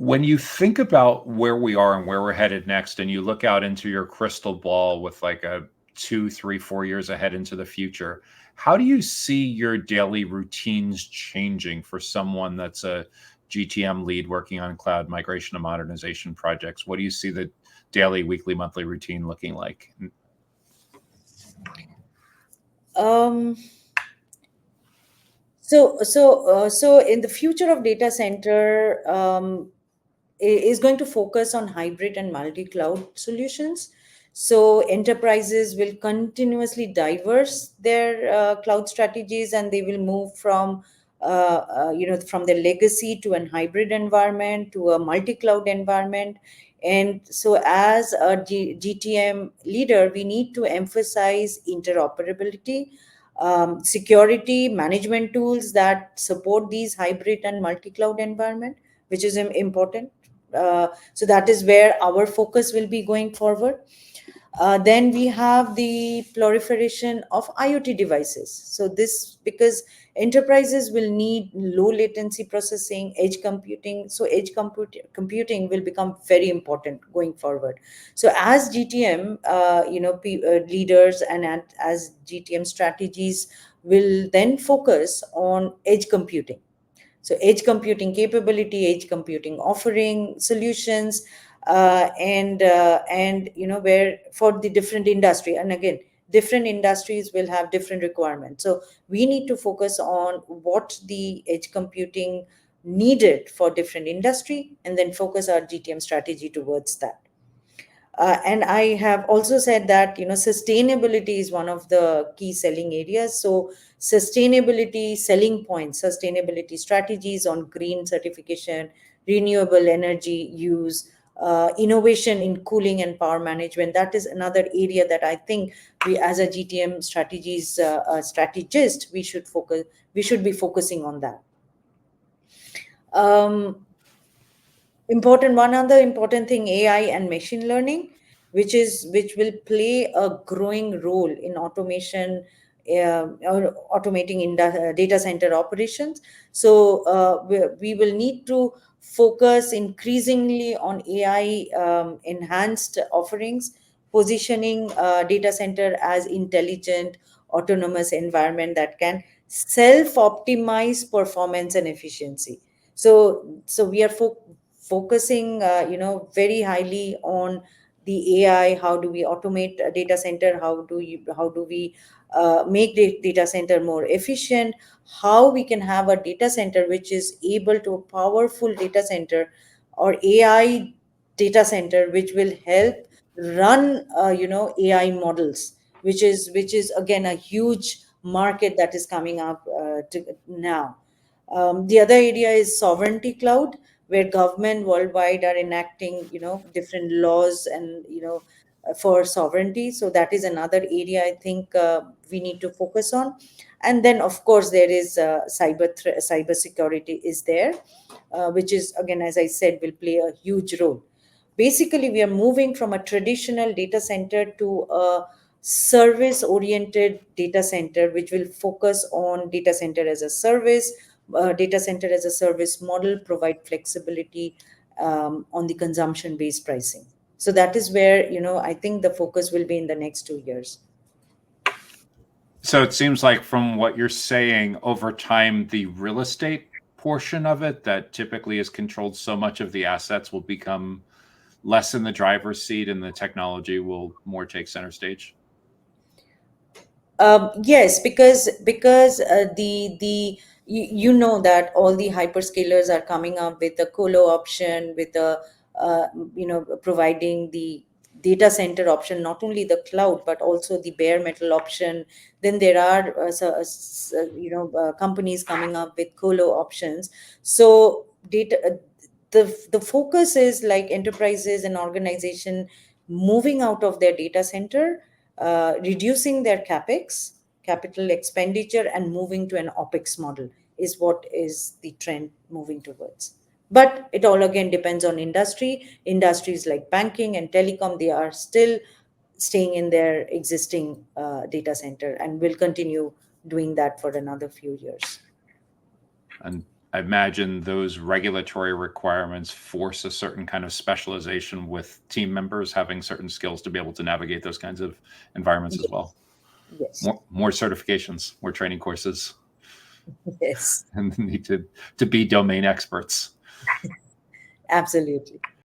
When you think about where we are and where we're headed next, and you look out into your crystal ball with like a 2, 3, 4 years ahead into the future, how do you see your daily routines changing for someone that's a GTM lead working on cloud migration and modernization projects? What do you see the daily, weekly, monthly routine looking like? Um, so in the future of data center, is going to focus on hybrid and multi-cloud solutions. So enterprises will continuously diverse their cloud strategies, and they will move from from their legacy to an hybrid environment to a multi-cloud environment. And so as a GTM leader, we need to emphasize interoperability, security management tools that support these hybrid and multi-cloud environment, which is important. So that is where our focus will be going forward. Then we have the proliferation of IoT devices. So this, because enterprises will need low latency processing, edge computing. So computing will become very important going forward. So as GTM, leaders and as GTM strategies will then focus on edge computing. So edge computing capability, edge computing offering solutions, and where for the different industry, and again, different industries will have different requirements. So we need to focus on what the edge computing needed for different industry, and then focus our GTM strategy towards that. And I have also said that sustainability is one of the key selling areas. So sustainability selling points, sustainability strategies on green certification, renewable energy use, innovation in cooling and power management. That is another area that I think we, as a GTM strategist, we should be focusing on that. Um, Important, one other important thing, AI and machine learning, which will play a growing role in automation, or automating data center operations. So we will need to focus increasingly on AI enhanced offerings, positioning data center as intelligent autonomous environment that can self optimize performance and efficiency. So we are focusing very highly on the AI. How do we automate a data center? How do we make the data center more efficient? How we can have a data center which is able to, a powerful data center or AI data center, which will help run AI models, which is again a huge market that is coming up now. The other area is sovereignty cloud, where government worldwide are enacting, different laws and, for sovereignty. So that is another area I think we need to focus on. And then, of course, there is cyber security is there, which is, again, as I said, will play a huge role. Basically, we are moving from a traditional data center to a service oriented data center, which will focus on data center as a service, data center as a service model, provide flexibility on the consumption based pricing. So that is where, I think the focus will be in the next 2 years. So it seems like from what you're saying, over time, the real estate portion of it that typically is controlled so much of the assets will become less in the driver's seat, and the technology will more take center stage. Yes, because you know that all the hyperscalers are coming up with a colo option, with a providing the data center option, not only the cloud but also the bare metal option. Then there are companies coming up with colo options. So the focus is like enterprises and organization moving out of their data center, reducing their capex, capital expenditure, and moving to an opex model is what is the trend moving towards. But it all again depends on industry. Industries like banking and telecom, they are still staying in their existing data center and will continue doing that for another few years. And I imagine those regulatory requirements force a certain kind of specialization with team members having certain skills to be able to navigate those kinds of environments as well. Yes. Yes. More certifications, more training courses, Yes. and the need to be domain experts. Absolutely.